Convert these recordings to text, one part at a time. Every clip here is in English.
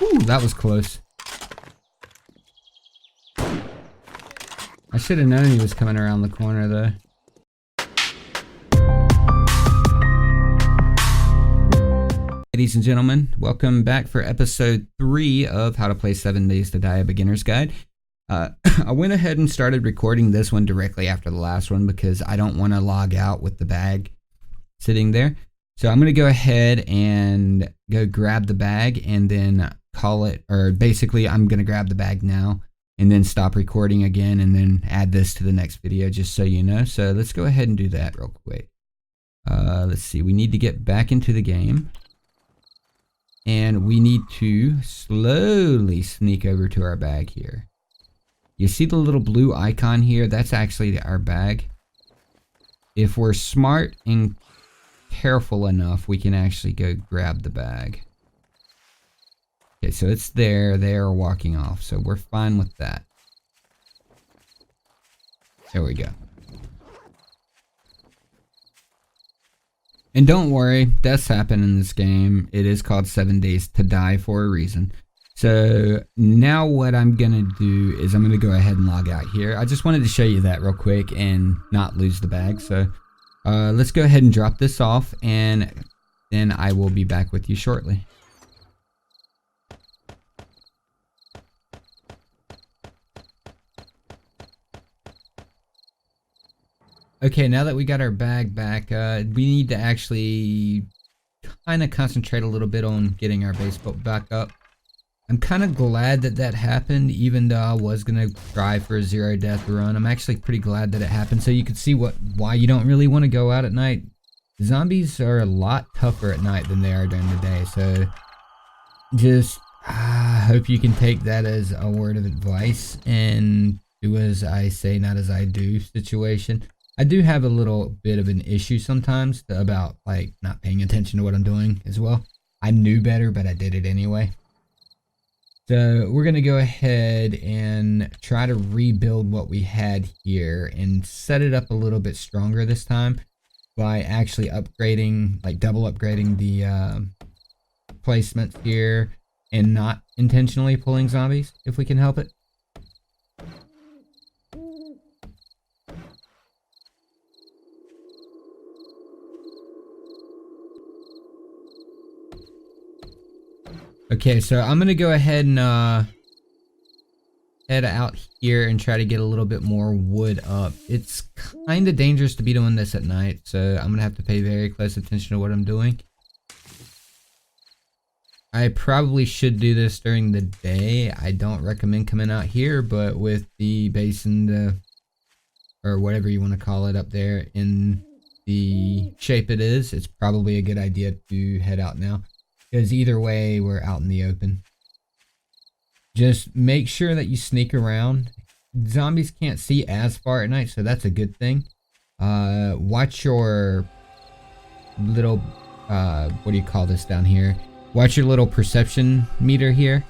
Ooh, that was close. I should have known he was coming around the corner though. Ladies and gentlemen, welcome back for episode 3 of How to Play 7 Days to Die, a Beginner's Guide. I went ahead and started recording this one directly after the last one because I don't want to log out with the bag sitting there. So I'm going to go ahead and go grab the bag and then call it, or basically I'm going to grab the bag now and then stop recording again and then add this to the next video just so you know. So let's go ahead and do that real quick. Let's see, we need to get back into the game. And we need to slowly sneak over to our bag here. You see the little blue icon here? That's actually our bag. If we're smart and careful enough, we can actually go grab the bag. Okay, so it's there. They are walking off, so we're fine with that. There we go. And don't worry, deaths happen in this game. It is called 7 Days to Die for a reason. So now what I'm going to do is I'm going to go ahead and log out here. I just wanted to show you that real quick and not lose the bag. So let's go ahead and drop this off and then I will be back with you shortly. Okay, now that we got our bag back, we need to actually kind of concentrate a little bit on getting our base built back up. I'm kind of glad that that happened, even though I was going to try for a 0 death run. I'm actually pretty glad that it happened, so you can see why you don't really want to go out at night. Zombies are a lot tougher at night than they are during the day, so just hope you can take that as a word of advice and do as I say, not as I do situation. I do have a little bit of an issue sometimes about like not paying attention to what I'm doing as well. I knew better, but I did it anyway. So we're going to go ahead and try to rebuild what we had here and set it up a little bit stronger this time by actually upgrading, like double upgrading the placements here and not intentionally pulling zombies if we can help it. Okay, so I'm going to go ahead and head out here and try to get a little bit more wood up. It's kind of dangerous to be doing this at night, so I'm going to have to pay very close attention to what I'm doing. I probably should do this during the day. I don't recommend coming out here, but with the base in the, or whatever you want to call it up there, in the shape it is, it's probably a good idea to head out now. Because either way, we're out in the open. Just make sure that you sneak around. Zombies can't see as far at night, so that's a good thing. Watch your little, what do you call this down here? Watch your little perception meter here.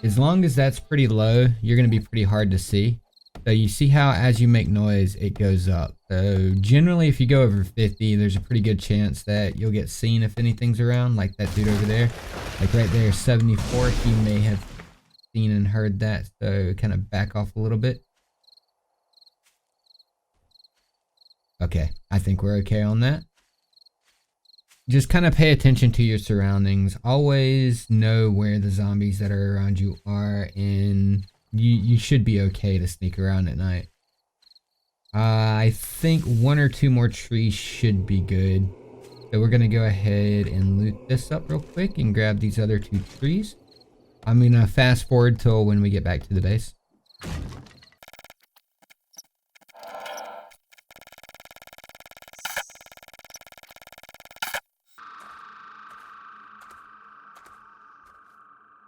As long as that's pretty low, you're going to be pretty hard to see. So you see how as you make noise, it goes up. So generally, if you go over 50, there's a pretty good chance that you'll get seen if anything's around, like that dude over there. Like right there, 74, he may have seen and heard that. So kind of back off a little bit. Okay, I think we're okay on that. Just kind of pay attention to your surroundings. Always know where the zombies that are around you are, and you should be okay to sneak around at night. I think 1 or 2 more trees should be good. So we're going to go ahead and loot this up real quick and grab these other 2 trees. I'm going to fast forward till when we get back to the base.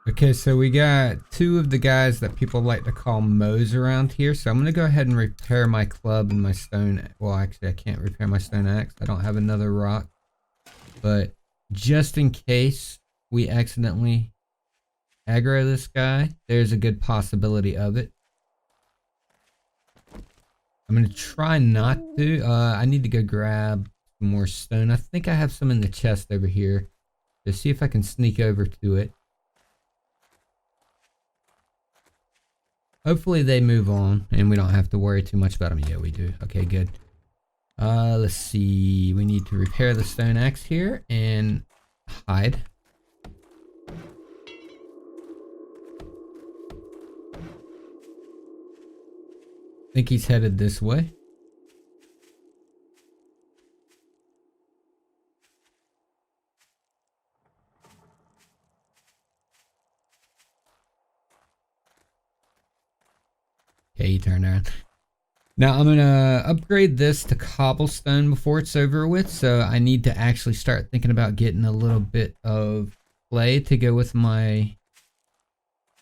Okay, so we got 2 of the guys that people like to call mows around here. So I'm going to go ahead and repair my club and my stone. Well, actually, I can't repair my stone axe. I don't have another rock. But just in case we accidentally aggro this guy, there's a good possibility of it. I'm going to try not to. I need to go grab some more stone. I think I have some in the chest over here. To see if I can sneak over to it. Hopefully they move on and we don't have to worry too much about them. Yeah, we do. Okay, good. Let's see. We need to repair the stone axe here and hide. I think he's headed this way. Okay, he turned around. Now I'm gonna upgrade this to cobblestone before it's over with, so I need to actually start thinking about getting a little bit of clay to go with my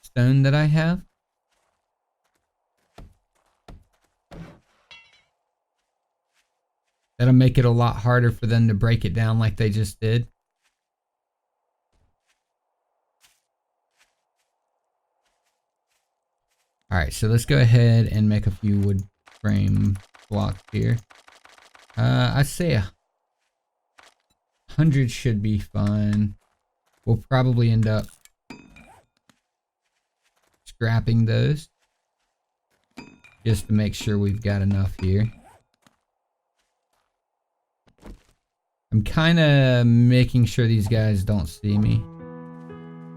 stone that I have. That'll make it a lot harder for them to break it down like they just did. Alright, so let's go ahead and make a few wood frame blocks here. I'd say 100 should be fine. We'll probably end up scrapping those just to make sure we've got enough here. I'm kind of making sure these guys don't see me.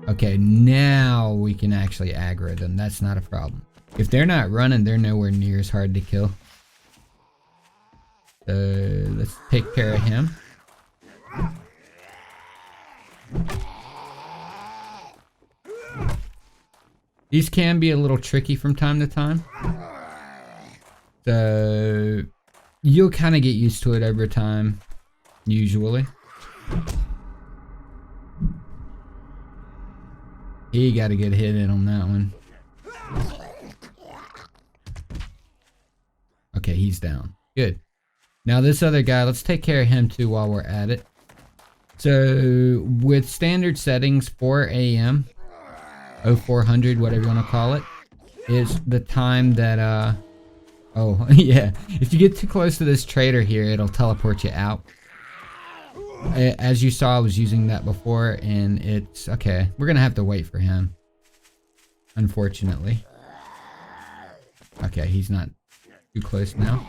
Okay, now we can actually aggro them. That's not a problem. If they're not running, they're nowhere near as hard to kill. So let's take care of him. These can be a little tricky from time to time. So you'll kind of get used to it over time, usually. He got a good hit in on that one. Okay, he's down. Good. Now this other guy, let's take care of him too while we're at it. So with standard settings, 4 a.m. 0400, whatever you want to call it, is the time that oh yeah, if you get too close to this trader here, it'll teleport you out. As you saw, I was using that before, and it's okay. We're gonna have to wait for him, unfortunately. Okay, he's not too close now.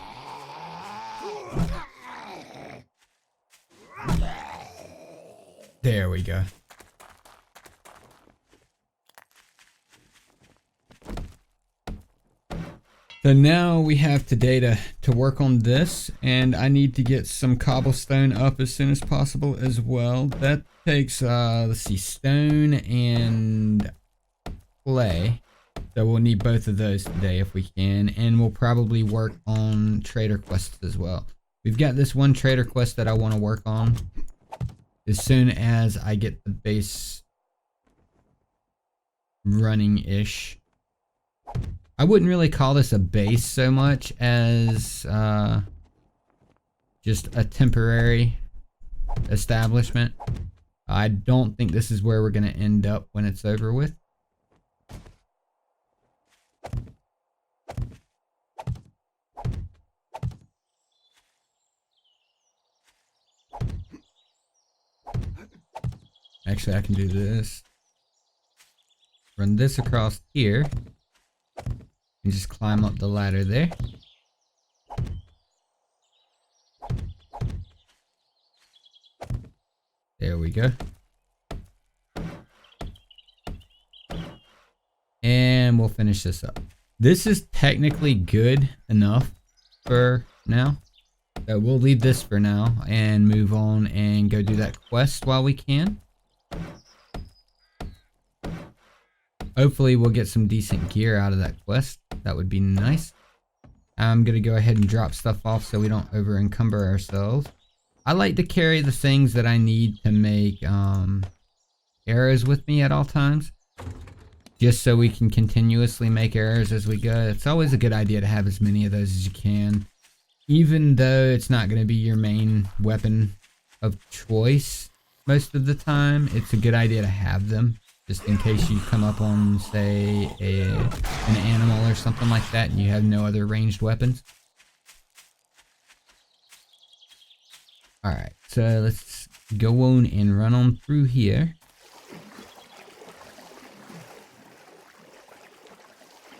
There we go. So now we have today to work on this, and I need to get some cobblestone up as soon as possible as well. That takes, let's see, stone and clay. So we'll need both of those today if we can, and we'll probably work on trader quests as well. We've got this one trader quest that I want to work on as soon as I get the base running-ish. I wouldn't really call this a base so much as just a temporary establishment. I don't think this is where we're going to end up when it's over with. Actually, I can do this. Run this across here. And just climb up the ladder there. There we go. And we'll finish this up. This is technically good enough for now. So we'll leave this for now and move on and go do that quest while we can. Hopefully we'll get some decent gear out of that quest. That would be nice. I'm going to go ahead and drop stuff off so we don't over encumber ourselves. I like to carry the things that I need to make arrows with me at all times. Just so we can continuously make arrows as we go. It's always a good idea to have as many of those as you can. Even though it's not going to be your main weapon of choice most of the time, it's a good idea to have them. Just in case you come up on, say, an animal or something like that and you have no other ranged weapons. Alright, so let's go on and run on through here.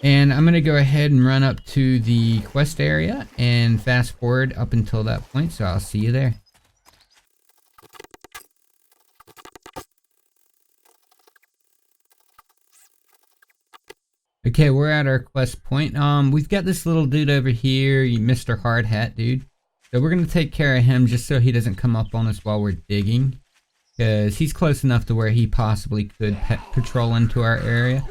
And I'm going to go ahead and run up to the quest area and fast forward up until that point, so I'll see you there. Okay, we're at our quest point. We've got this little dude over here, Mr. Hard Hat dude. So we're going to take care of him just so he doesn't come up on us while we're digging. Because he's close enough to where he possibly could patrol into our area.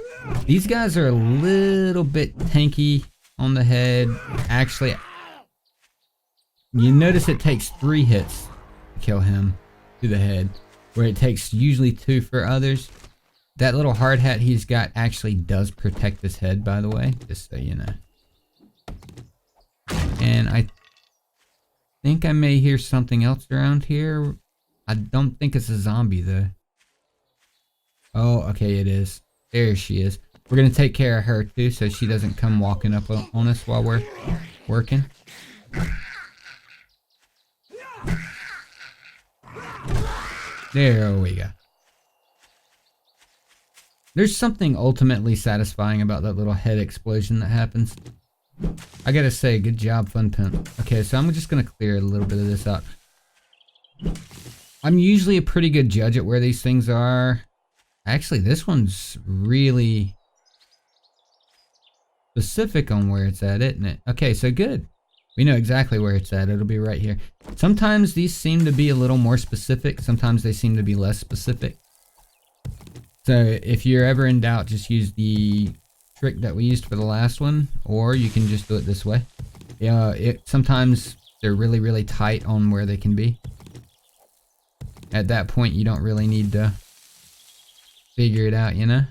These guys are a little bit tanky on the head. Actually, you notice it takes 3 hits to kill him to the head, where it takes usually 2 for others. That little hard hat he's got actually does protect his head, by the way, just so you know. And I think I may hear something else around here. I don't think it's a zombie, though. Oh, okay, it is. There she is. We're going to take care of her, too, so she doesn't come walking up on us while we're working. There we go. There's something ultimately satisfying about that little head explosion that happens. I gotta say, good job, Fun Pimp. Okay, so I'm just gonna clear a little bit of this out. I'm usually a pretty good judge at where these things are. Actually, this one's really specific on where it's at, isn't it? Okay, so good. We know exactly where it's at. It'll be right here. Sometimes these seem to be a little more specific. Sometimes they seem to be less specific. So if you're ever in doubt, just use the trick that we used for the last one, or you can just do it this way. Sometimes they're really, really tight on where they can be. At that point, you don't really need to figure it out, you know?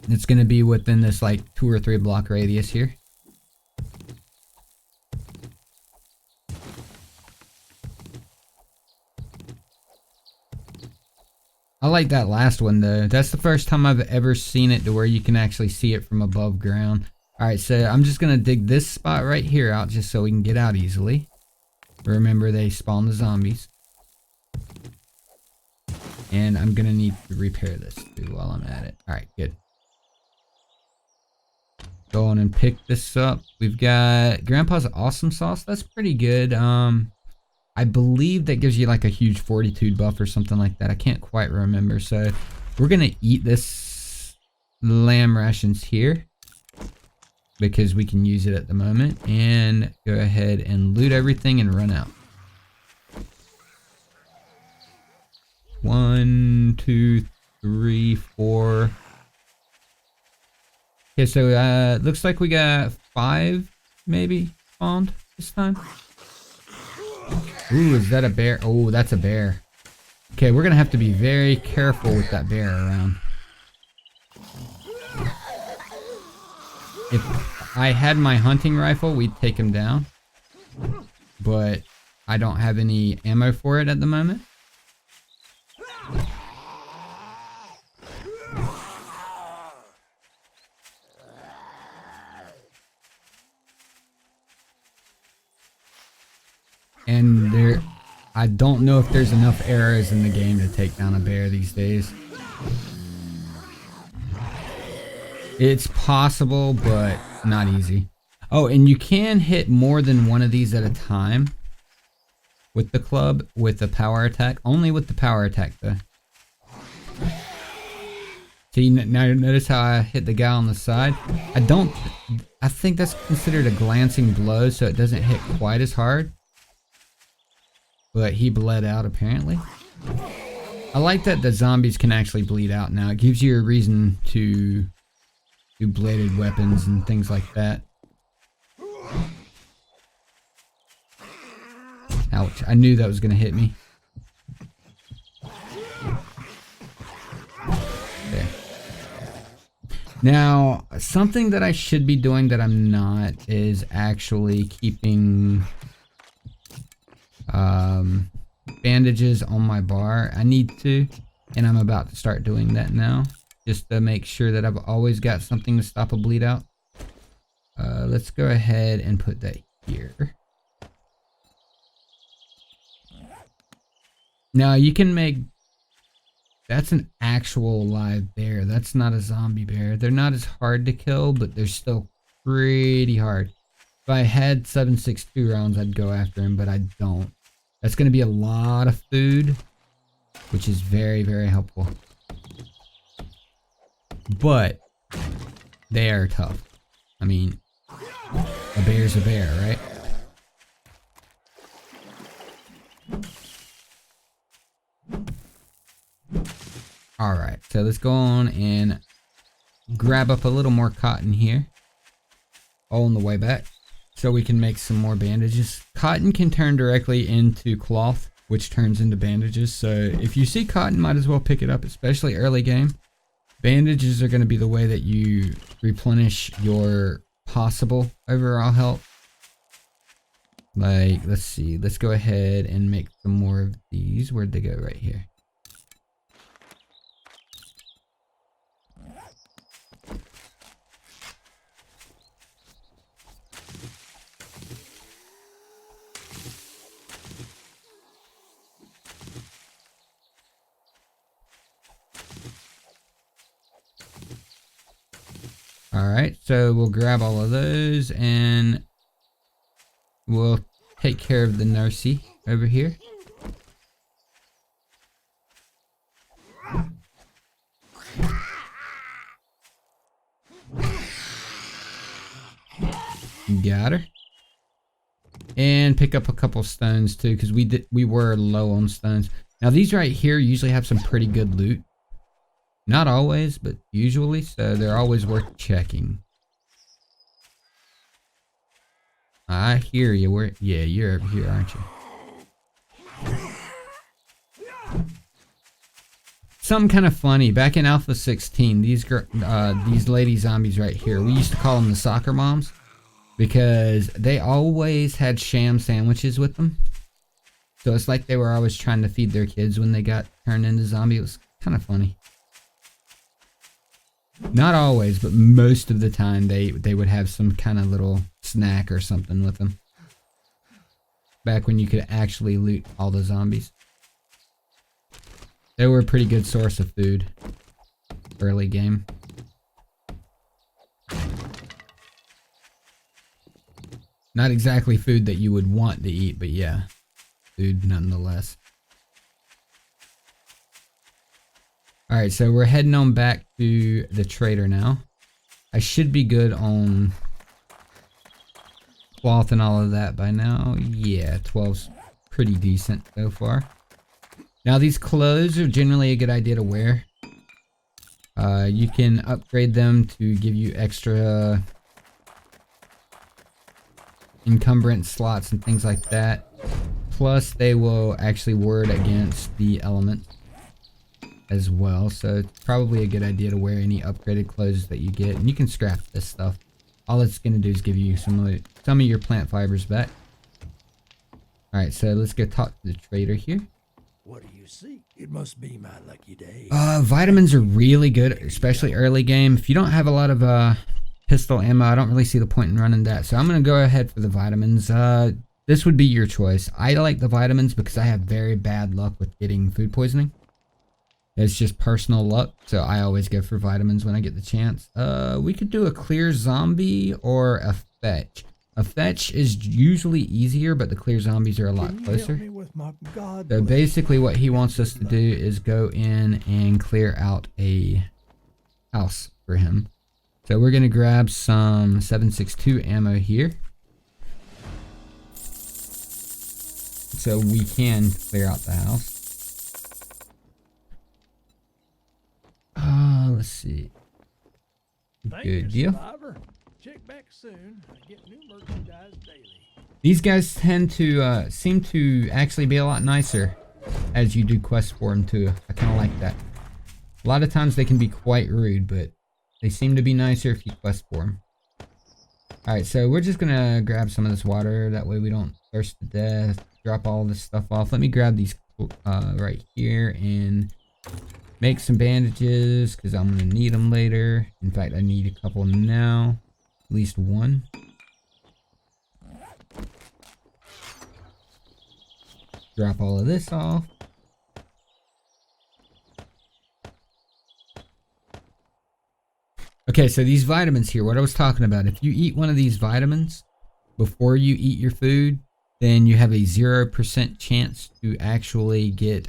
It's going to be within this like 2 or 3 block radius here. I like that last one though. That's the first time I've ever seen it to where you can actually see it from above ground. Alright, so I'm just going to dig this spot right here out just so we can get out easily. Remember, they spawn the zombies. And I'm going to need to repair this too while I'm at it. Alright, good. Go on and pick this up. We've got Grandpa's Awesome Sauce. That's pretty good. I believe that gives you like a huge fortitude buff or something like that. I can't quite remember. So we're going to eat this lamb rations here because we can use it at the moment, and go ahead and loot everything and run out. 1, 2, 3, 4. Okay, so looks like we got 5 maybe spawned this time. Ooh, is that a bear? Oh, that's a bear. Okay, we're gonna have to be very careful with that bear around. If I had my hunting rifle, we'd take him down. But I don't have any ammo for it at the moment. And I don't know if there's enough arrows in the game to take down a bear these days. It's possible, but not easy. Oh, and you can hit more than one of these at a time with the club, with the power attack. Only with the power attack, though. See, now notice how I hit the guy on the side? I think that's considered a glancing blow, so it doesn't hit quite as hard. But he bled out, apparently. I like that the zombies can actually bleed out now. It gives you a reason to do bladed weapons and things like that. Ouch, I knew that was going to hit me. There. Now, something that I should be doing that I'm not is actually keeping bandages on my bar. I need to, and I'm about to start doing that now, just to make sure that I've always got something to stop a bleed out. Let's go ahead and put that here. Now you can make That's an actual live bear. That's not a zombie bear. They're not as hard to kill, but they're still pretty hard. If I had 7.62 rounds, I'd go after him, but I don't. That's going to be a lot of food, which is very, very helpful. But they are tough. I mean, a bear's a bear, right? Alright, so let's go on and grab up a little more cotton here. All on the way back. So we can make some more bandages. Cotton can turn directly into cloth, which turns into bandages. So if you see cotton, might as well pick it up, especially early game. Bandages are going to be the way that you replenish your possible overall health. Like, let's see. Let's go ahead and make some more of these. Where'd they go? Right here. Alright, so we'll grab all of those and we'll take care of the nursey over here. Got her. And pick up a couple stones too, because we were low on stones. Now these right here usually have some pretty good loot. Not always, but usually, so they're always worth checking. I hear you. Yeah, you're over here, aren't you? Something kind of funny. Back in Alpha 16, these lady zombies right here, we used to call them the soccer moms because they always had sham sandwiches with them. So it's like they were always trying to feed their kids when they got turned into zombie. It was kind of funny. Not always, but most of the time they would have some kind of little snack or something with them. Back when you could actually loot all the zombies. They were a pretty good source of food. Early game. Not exactly food that you would want to eat, but yeah. Food nonetheless. Alright, so we're heading on back to the trader now. I should be good on cloth and all of that by now. Yeah, 12's pretty decent so far. Now these clothes are generally a good idea to wear. You can upgrade them to give you extra encumbrance slots and things like that. Plus they will actually ward against the elements as well, so it's probably a good idea to wear any upgraded clothes that you get, and you can scrap this stuff. All it's gonna do is give you some of your plant fibers back. Alright, so let's go talk to the trader here. What do you seek? It must be my lucky day. Vitamins are really good, especially early game. If you don't have a lot of pistol ammo, I don't really see the point in running that, so I'm gonna go ahead for the vitamins. This would be your choice. I like the vitamins because I have very bad luck with getting food poisoning. It's just personal luck, so I always go for vitamins when I get the chance. We could do a clear zombie or a fetch. A fetch is usually easier, but the clear zombies are a lot closer. So basically what he wants us to do is go in and clear out a house for him. So we're going to grab some 7.62 ammo here. So we can clear out the house. Let's see. Good deal. Check back soon. I get new merchandise daily. These guys tend to seem to actually be a lot nicer as you do quests for them too. I kind of like that. A lot of times they can be quite rude, but they seem to be nicer if you quest for them. Alright, so we're just gonna grab some of this water. That way we don't thirst to death. Drop all this stuff off. Let me grab these right here and make some bandages because I'm gonna need them later. In fact, I need a couple now. At least one. Drop all of this off. Okay, so these vitamins here, what I was talking about, if you eat one of these vitamins before you eat your food, then you have a 0% chance to actually get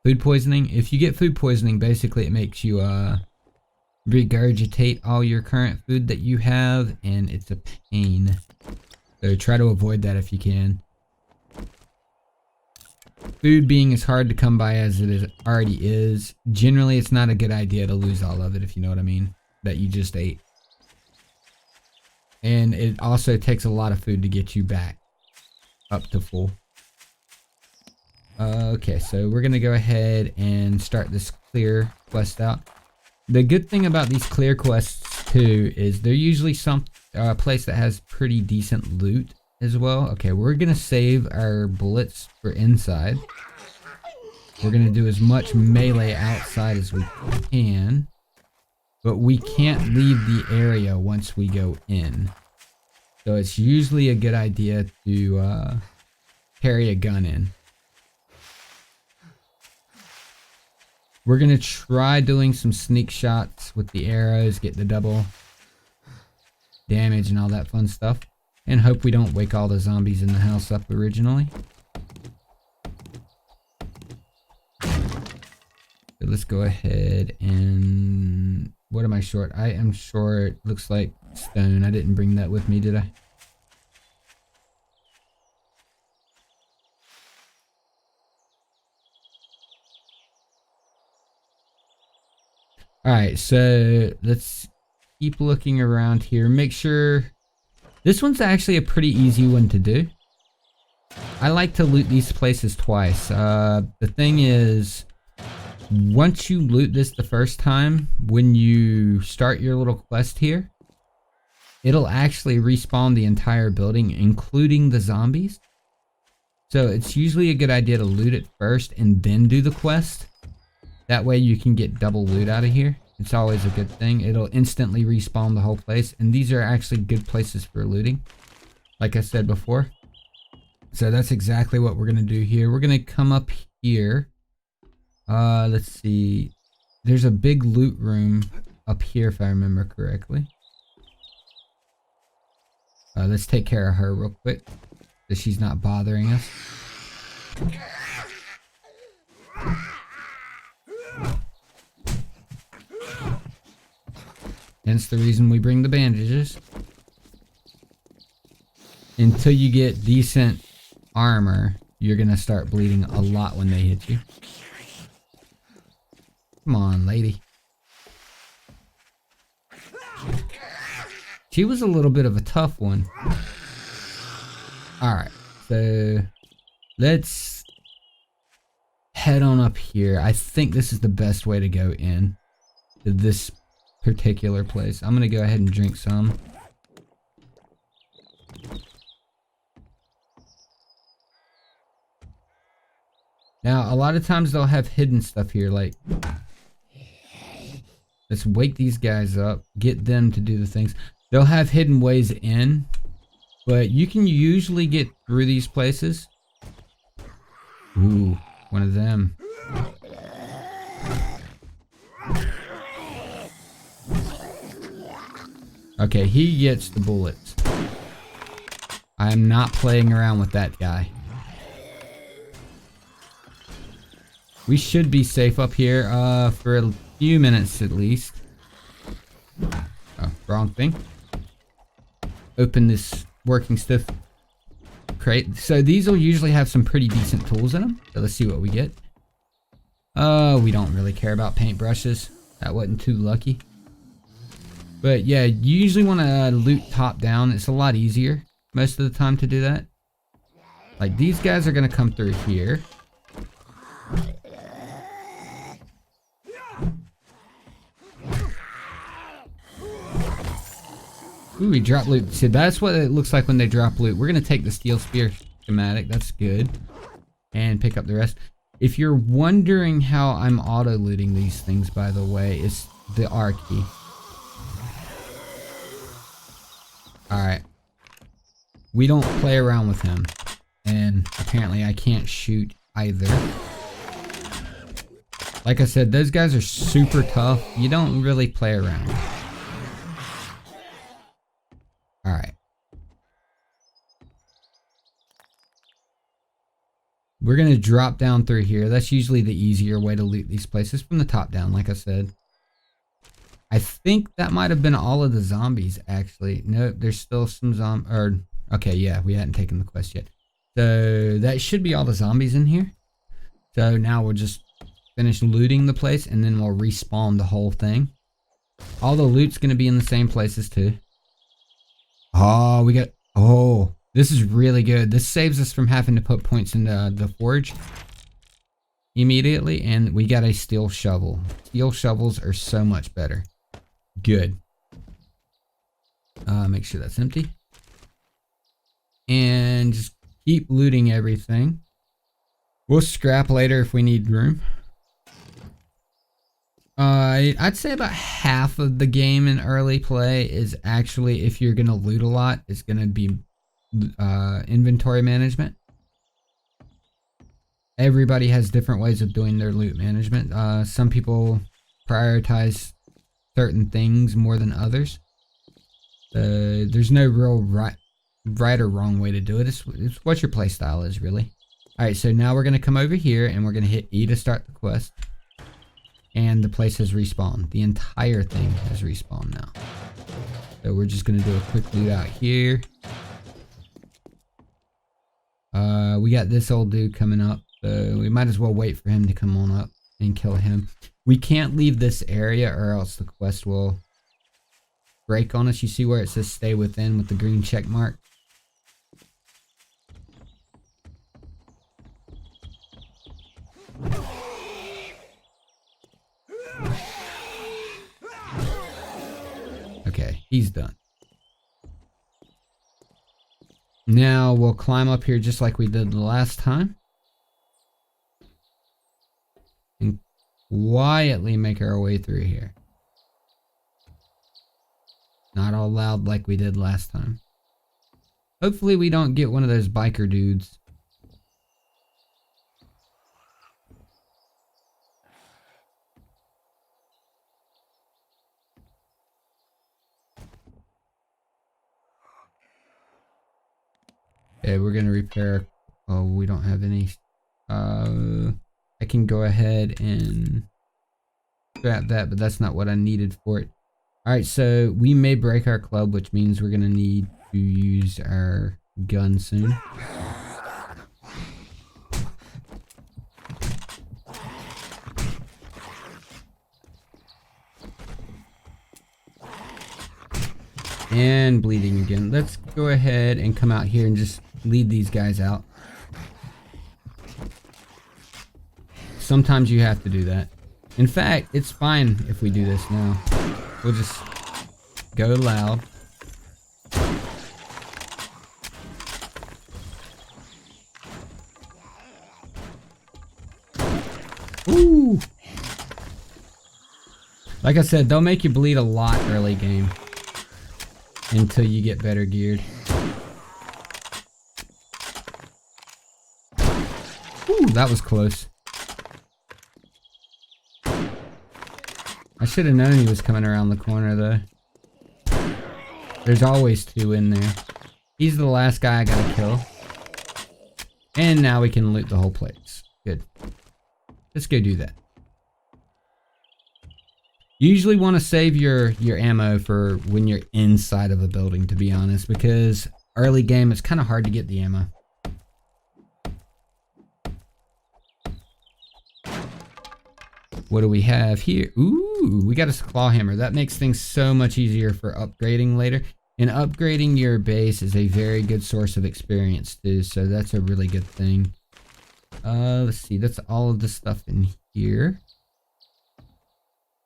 food poisoning. If you get food poisoning, basically it makes you regurgitate all your current food that you have, and it's a pain. So try to avoid that if you can. Food being as hard to come by as already is, generally it's not a good idea to lose all of it, if you know what I mean, that you just ate. And it also takes a lot of food to get you back up to full. Okay, so we're gonna go ahead and start this clear quest out. The good thing about these clear quests too is they're usually some place that has pretty decent loot as well. Okay, we're gonna save our bullets for inside. We're gonna do as much melee outside as we can, but we can't leave the area once we go in. So it's usually a good idea to carry a gun in. We're gonna try doing some sneak shots with the arrows, get the double damage and all that fun stuff, and hope we don't wake all the zombies in the house up originally. So let's go ahead and... what am I short? I am short, looks like stone. I didn't bring that with me, did I? Alright, so let's keep looking around here. Make sure... this one's actually a pretty easy one to do. I like to loot these places twice. The thing is, once you loot this the first time, when you start your little quest here, it'll actually respawn the entire building, including the zombies. So it's usually a good idea to loot it first and then do the quest. That way you can get double loot out of here. It's always a good thing. It'll instantly respawn the whole place. And these are actually good places for looting, like I said before. So that's exactly what we're going to do here. We're going to come up here. Let's see. There's a big loot room up here if I remember correctly. Let's take care of her real quick, so she's not bothering us. Hence the reason we bring the bandages. Until you get decent armor, you're gonna start bleeding a lot when they hit you. Come on, lady. She was a little bit of a tough one. Alright, so let's head on up here. I think this is the best way to go in to this particular place. I'm gonna go ahead and drink some. Now, a lot of times they'll have hidden stuff here, like... let's wake these guys up, get them to do the things. They'll have hidden ways in, but you can usually get through these places. Ooh, one of them. Okay, he gets the bullets. I am not playing around with that guy. We should be safe up here for a few minutes at least. Oh, wrong thing. Open this working stuff crate. So these will usually have some pretty decent tools in them. So let's see what we get. We don't really care about paintbrushes. That wasn't too lucky. But yeah, you usually want to loot top down. It's a lot easier most of the time to do that. Like these guys are going to come through here. Ooh, we drop loot. See, that's what it looks like when they drop loot. We're going to take the steel spear schematic. That's good. And pick up the rest. If you're wondering how I'm auto-looting these things, by the way, it's the R key. Alright. We don't play around with him. And apparently I can't shoot either. Like I said, those guys are super tough. You don't really play around. Alright. We're going to drop down through here. That's usually the easier way to loot these places, from the top down, like I said. I think that might have been all of the zombies, actually. No, there's still some okay, yeah, we hadn't taken the quest yet. So that should be all the zombies in here. So now we'll just finish looting the place, and then we'll respawn the whole thing. All the loot's going to be in the same places, too. Oh, we got... Oh... This is really good. This saves us from having to put points into the forge immediately. And we got a steel shovel. Steel shovels are so much better. Good. Make sure that's empty. And just keep looting everything. We'll scrap later if we need room. I'd say about half of the game in early play is actually, if you're going to loot a lot, it's going to be inventory management. Everybody has different ways of doing their loot management. Some people prioritize certain things more than others. There's no real right or wrong way to do it. It's what your play style is, really. Alright, so now we're going to come over here and we're going to hit E to start the quest. And the place has respawned. The entire thing has respawned now. So we're just going to do a quick loot out here. We got this old dude coming up, so we might as well wait for him to come on up and kill him. We can't leave this area or else the quest will break on us. You see where it says stay within with the green check mark? Okay, he's done. Now we'll climb up here just like we did the last time. And quietly make our way through here. Not all loud like we did last time. Hopefully we don't get one of those biker dudes. Okay, we're gonna repair. Oh, we don't have any. I can go ahead and scrap that, but that's not what I needed for it. Alright, so we may break our club, which means we're gonna need to use our gun soon. And bleeding again. Let's go ahead and come out here and just lead these guys out. Sometimes you have to do that. In fact, it's fine if we do this now. We'll just go loud. Ooh! Like I said, they'll make you bleed a lot early game. Until you get better geared. Ooh, that was close. I should have known he was coming around the corner though. There's always two in there. He's the last guy I gotta kill. And now we can loot the whole place. Good. Let's go do that. You usually want to save your ammo for when you're inside of a building, to be honest, because early game it's kind of hard to get the ammo. What do we have here? Ooh, we got a claw hammer. That makes things so much easier for upgrading later. And upgrading your base is a very good source of experience too, so that's a really good thing. Let's see, that's all of the stuff in here.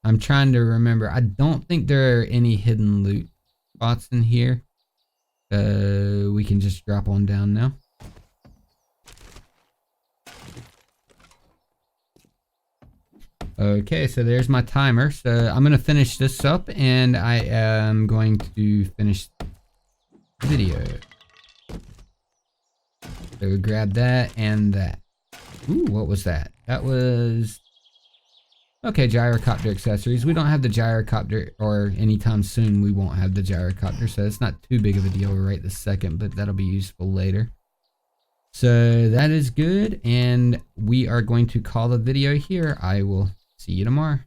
I'm trying to remember. I don't think there are any hidden loot spots in here. We can just drop on down now. Okay, so there's my timer. So I'm going to finish this up and I am going to finish the video. So grab that and that. Ooh, what was that? That was Okay, gyrocopter accessories. We don't have the gyrocopter, or anytime soon we won't have the gyrocopter, so it's not too big of a deal right this second, but that'll be useful later. So that is good, and we are going to call the video here. I will see you tomorrow.